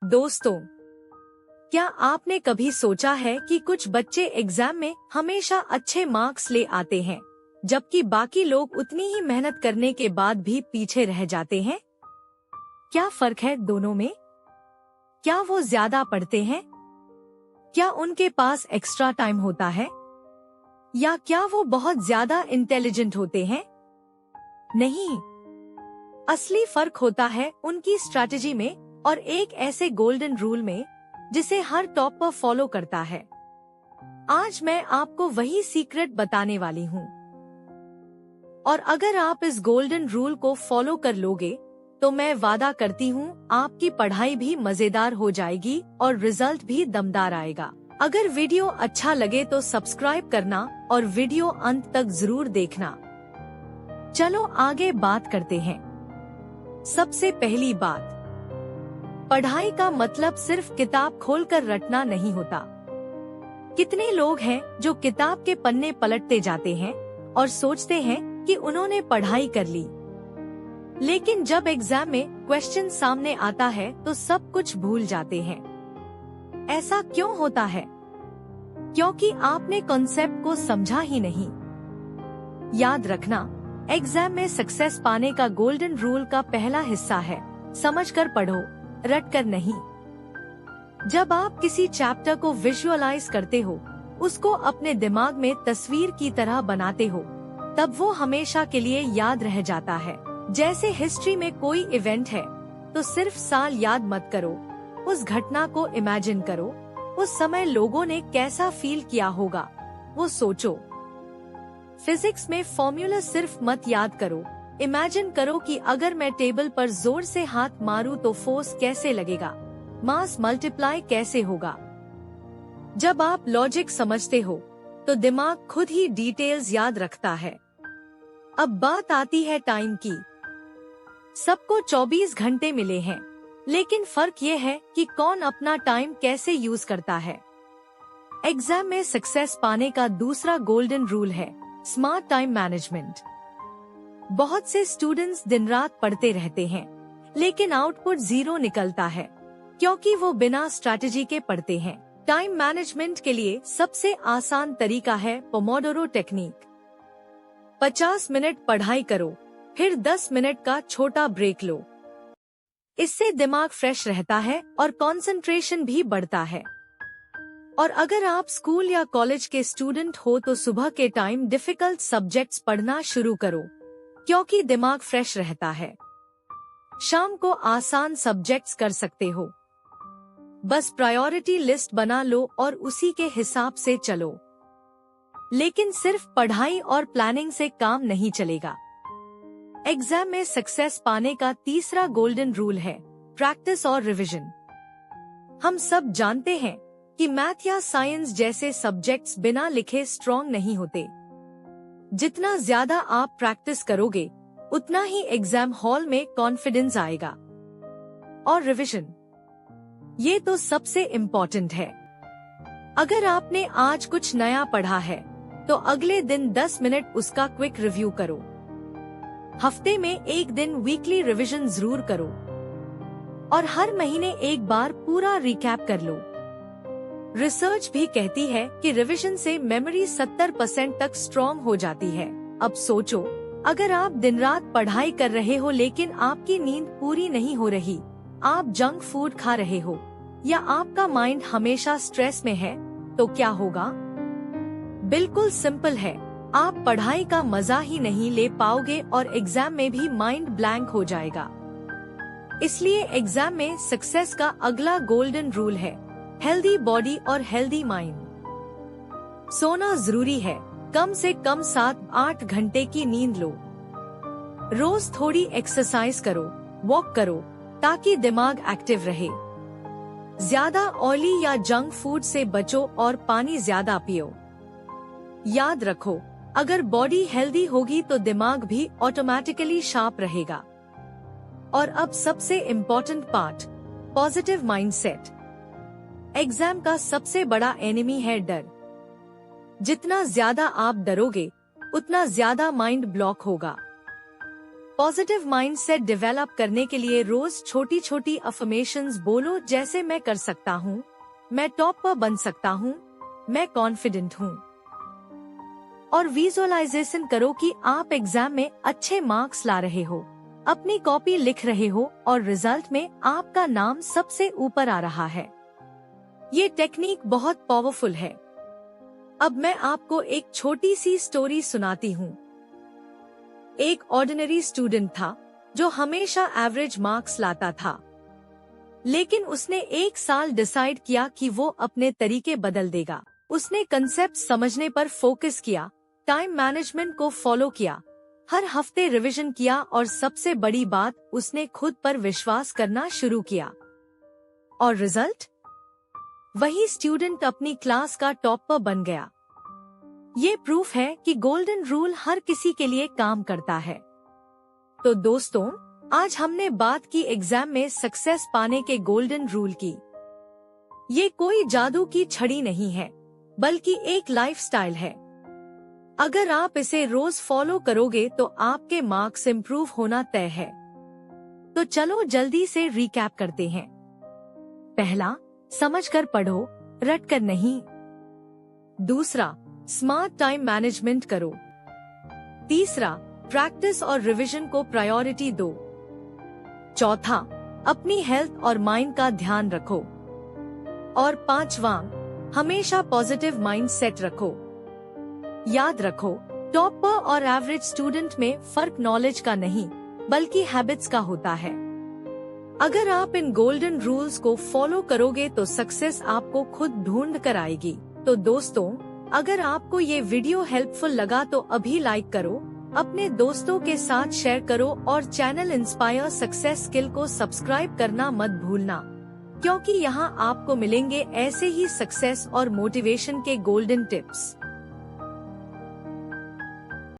दोस्तों, क्या आपने कभी सोचा है कि कुछ बच्चे एग्जाम में हमेशा अच्छे मार्क्स ले आते हैं, जबकि बाकी लोग उतनी ही मेहनत करने के बाद भी पीछे रह जाते हैं? क्या फर्क है दोनों में? क्या वो ज्यादा पढ़ते हैं? क्या उनके पास एक्स्ट्रा टाइम होता है? या क्या वो बहुत ज्यादा इंटेलिजेंट होते हैं? नहीं, असली फर्क होता है उनकी स्ट्रैटेजी में और एक ऐसे गोल्डन रूल में जिसे हर टॉपर फॉलो करता है। आज मैं आपको वही सीक्रेट बताने वाली हूँ। और अगर आप इस गोल्डन रूल को फॉलो कर लोगे तो मैं वादा करती हूँ आपकी पढ़ाई भी मजेदार हो जाएगी और रिजल्ट भी दमदार आएगा। अगर वीडियो अच्छा लगे तो सब्सक्राइब करना और वीडियो अंत तक जरूर देखना। चलो आगे बात करते हैं। सबसे पहली बात, पढ़ाई का मतलब सिर्फ किताब खोलकर रटना नहीं होता। कितने लोग हैं जो किताब के पन्ने पलटते जाते हैं और सोचते हैं कि उन्होंने पढ़ाई कर ली, लेकिन जब एग्जाम में क्वेश्चन सामने आता है तो सब कुछ भूल जाते हैं। ऐसा क्यों होता है? क्योंकि आपने कॉन्सेप्ट को समझा ही नहीं। याद रखना, एग्जाम में सक्सेस पाने का गोल्डन रूल का पहला हिस्सा है समझकर पढ़ो, रट कर नहीं। जब आप किसी चैप्टर को विजुअलाइज करते हो, उसको अपने दिमाग में तस्वीर की तरह बनाते हो, तब वो हमेशा के लिए याद रह जाता है। जैसे हिस्ट्री में कोई इवेंट है तो सिर्फ साल याद मत करो, उस घटना को इमेजिन करो। उस समय लोगों ने कैसा फील किया होगा वो सोचो। फिजिक्स में फॉर्मूला सिर्फ मत याद करो, इमेजिन करो कि अगर मैं टेबल पर जोर से हाथ मारूं तो फोर्स कैसे लगेगा, मास मल्टीप्लाई कैसे होगा। जब आप लॉजिक समझते हो तो दिमाग खुद ही डिटेल्स याद रखता है। अब बात आती है टाइम की। सबको 24 घंटे मिले हैं, लेकिन फर्क ये है कि कौन अपना टाइम कैसे यूज करता है। एग्जाम में सक्सेस पाने का दूसरा गोल्डन रूल है स्मार्ट टाइम मैनेजमेंट। बहुत से स्टूडेंट्स दिन रात पढ़ते रहते हैं, लेकिन आउटपुट 0 निकलता है, क्योंकि वो बिना स्ट्रैटेजी के पढ़ते हैं। टाइम मैनेजमेंट के लिए सबसे आसान तरीका है पोमोडोरो टेक्निक। 50 मिनट पढ़ाई करो, फिर 10 मिनट का छोटा ब्रेक लो। इससे दिमाग फ्रेश रहता है और कंसंट्रेशन भी बढ़ता है। और अगर आप स्कूल या कॉलेज के स्टूडेंट हो तो सुबह के टाइम डिफिकल्ट सब्जेक्ट्स पढ़ना शुरू करो, क्योंकि दिमाग फ्रेश रहता है। शाम को आसान सब्जेक्ट्स कर सकते हो। बस प्रायोरिटी लिस्ट बना लो और उसी के हिसाब से चलो। लेकिन सिर्फ पढ़ाई और प्लानिंग से काम नहीं चलेगा। एग्जाम में सक्सेस पाने का तीसरा गोल्डन रूल है प्रैक्टिस और रिवीजन। हम सब जानते हैं कि मैथ या साइंस जैसे सब्जेक्ट्स बिना लिखे स्ट्रॉन्ग नहीं होते। जितना ज्यादा आप प्रैक्टिस करोगे, उतना ही एग्जाम हॉल में कॉन्फिडेंस आएगा। और रिवीजन, ये तो सबसे इम्पोर्टेंट है। अगर आपने आज कुछ नया पढ़ा है तो अगले दिन 10 मिनट उसका क्विक रिव्यू करो। हफ्ते में एक दिन वीकली रिवीजन जरूर करो और हर महीने एक बार पूरा रिकैप कर लो। रिसर्च भी कहती है कि रिवीजन से मेमोरी 70% तक स्ट्रॉन्ग हो जाती है। अब सोचो, अगर आप दिन रात पढ़ाई कर रहे हो लेकिन आपकी नींद पूरी नहीं हो रही, आप जंक फूड खा रहे हो या आपका माइंड हमेशा स्ट्रेस में है, तो क्या होगा? बिल्कुल सिंपल है, आप पढ़ाई का मजा ही नहीं ले पाओगे और एग्जाम में भी माइंड ब्लैंक हो जाएगा। इसलिए एग्जाम में सक्सेस का अगला गोल्डन रूल है हेल्दी बॉडी और हेल्दी माइंड। सोना जरूरी है, कम से कम 7-8 घंटे की नींद लो। रोज थोड़ी एक्सरसाइज करो, वॉक करो, ताकि दिमाग एक्टिव रहे। ज्यादा ऑयली या जंक फूड से बचो और पानी ज्यादा पियो। याद रखो, अगर बॉडी हेल्दी होगी तो दिमाग भी ऑटोमेटिकली शार्प रहेगा। और अब सबसे important part, positive mindset. Exam का सबसे बड़ा एनिमी है डर। जितना ज्यादा आप डरोगे, उतना ज्यादा माइंड ब्लॉक होगा। पॉजिटिव माइंडसेट डेवलप करने के लिए रोज छोटी छोटी अफर्मेशंस बोलो, जैसे मैं कर सकता हूँ, मैं टॉपर बन सकता हूँ, मैं कॉन्फिडेंट हूँ। और विजुअलाइजेशन करो कि आप एग्जाम में अच्छे मार्क्स ला रहे हो, अपनी कॉपी लिख रहे हो और रिजल्ट में आपका नाम सबसे ऊपर आ रहा है। ये टेक्निक बहुत पावरफुल है। अब मैं आपको एक छोटी सी स्टोरी सुनाती हूँ। एक ऑर्डिनरी स्टूडेंट था जो हमेशा एवरेज मार्क्स लाता था, लेकिन उसने एक साल डिसाइड किया कि वो अपने तरीके बदल देगा। उसने कंसेप्ट समझने पर फोकस किया, टाइम मैनेजमेंट को फॉलो किया, हर हफ्ते रिवीजन किया और सबसे बड़ी बात, उसने खुद पर विश्वास करना शुरू किया। और रिजल्ट? वही स्टूडेंट अपनी क्लास का टॉपर बन गया। ये प्रूफ है कि गोल्डन रूल हर किसी के लिए काम करता है। तो दोस्तों, आज हमने बात की एग्जाम में सक्सेस पाने के गोल्डन रूल की। ये कोई जादू की छड़ी नहीं है, बल्कि एक लाइफस्टाइल है। अगर आप इसे रोज फॉलो करोगे तो आपके मार्क्स इंप्रूव होना तय है। तो चलो जल्दी से रिकैप करते हैं। पहला, समझकर पढ़ो, रटकर नहीं। दूसरा, स्मार्ट टाइम मैनेजमेंट करो। तीसरा, प्रैक्टिस और रिवीजन को प्रायोरिटी दो। चौथा, अपनी हेल्थ और माइंड का ध्यान रखो। और पांचवा, हमेशा पॉजिटिव माइंड सेट रखो। याद रखो, टॉपर और एवरेज स्टूडेंट में फर्क नॉलेज का नहीं, बल्कि हैबिट्स का होता है। अगर आप इन गोल्डन रूल्स को फॉलो करोगे तो सक्सेस आपको खुद ढूंढ कर आएगी। तो दोस्तों, अगर आपको ये वीडियो हेल्पफुल लगा तो अभी लाइक करो, अपने दोस्तों के साथ शेयर करो और चैनल इंस्पायर सक्सेस स्किल को सब्सक्राइब करना मत भूलना, क्योंकि यहाँ आपको मिलेंगे ऐसे ही सक्सेस और मोटिवेशन के गोल्डन टिप्स।